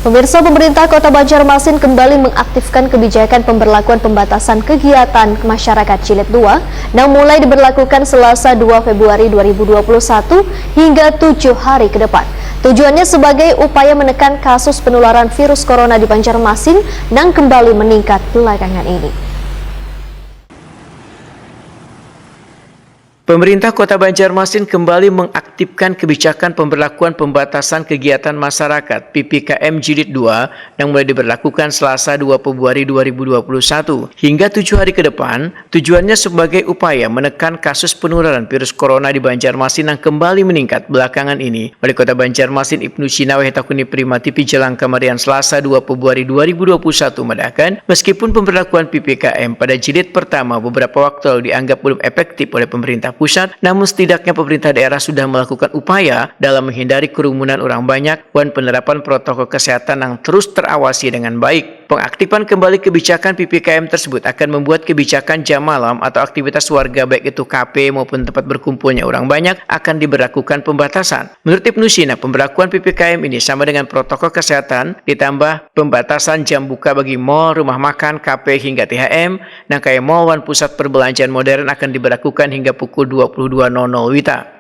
Pemirsa, pemerintah Kota Banjarmasin kembali mengaktifkan kebijakan pemberlakuan pembatasan kegiatan masyarakat Jilid 2 yang mulai diberlakukan Selasa 2 Februari 2021 hingga 7 hari ke depan. Tujuannya sebagai upaya menekan kasus penularan virus corona di Banjarmasin yang kembali meningkat belakangan ini. Pemerintah Kota Banjarmasin kembali mengaktifkan kebijakan pemberlakuan pembatasan kegiatan masyarakat PPKM Jilid 2 yang mulai diberlakukan Selasa 2 Februari 2021 hingga 7 hari ke depan. Tujuannya sebagai upaya menekan kasus penularan virus corona di Banjarmasin yang kembali meningkat belakangan ini. Wali Kota Banjarmasin Ibnu Sina Wahetakuni Prima TV Jelang Kamarian Selasa 2 Februari 2021 mengatakan meskipun pemberlakuan PPKM pada jilid pertama beberapa waktu lalu dianggap belum efektif oleh pemerintah pusat, namun setidaknya pemerintah daerah sudah melakukan upaya dalam menghindari kerumunan orang banyak dan penerapan protokol kesehatan yang terus terawasi dengan baik. Pengaktifan kembali kebijakan PPKM tersebut akan membuat kebijakan jam malam atau aktivitas warga baik itu kafe maupun tempat berkumpulnya orang banyak akan diberlakukan pembatasan. Menurut Ibnu Sina, pemberlakuan PPKM ini sama dengan protokol kesehatan ditambah pembatasan jam buka bagi mal, rumah makan, kafe hingga THM, dan kayak mal dan pusat perbelanjaan modern akan diberlakukan hingga pukul 22.00 WITA.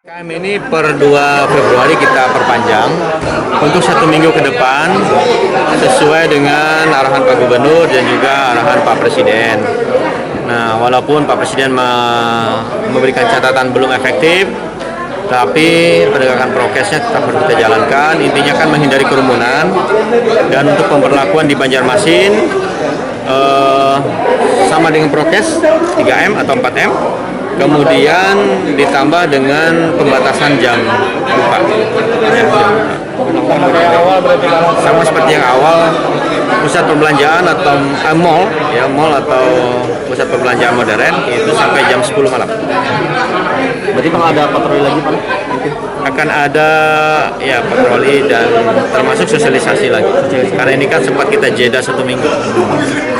PPKM ini per 2 Februari kita perpanjang untuk 1 minggu ke depan sesuai dengan arahan Pak Gubernur dan juga arahan Pak Presiden. Nah, walaupun Pak Presiden memberikan catatan belum efektif, tapi penegakan prokesnya tetap harus kita jalankan. Intinya kan menghindari kerumunan, dan untuk pemberlakuan di Banjarmasin sama dengan prokes 3M atau 4M. Kemudian ditambah dengan pembatasan jam buka. Sama seperti yang awal, pusat perbelanjaan atau mall, ya mall atau pusat perbelanjaan modern itu sampai jam 10 malam. Berarti kalau ada patroli lagi Pak? Akan ada ya patroli dan termasuk sosialisasi lagi. Karena ini kan sempat kita jeda 1 minggu.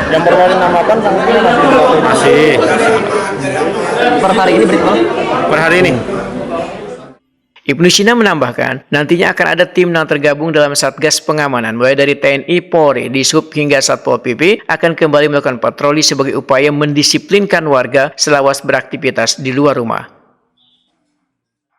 Yang baru dinamakan Masih. Per hari ini berarti Pak? Per hari ini. Ibnu Sina menambahkan, nantinya akan ada tim yang tergabung dalam Satgas Pengamanan mulai dari TNI, Polri, Dishub hingga Satpol PP akan kembali melakukan patroli sebagai upaya mendisiplinkan warga selawas beraktivitas di luar rumah.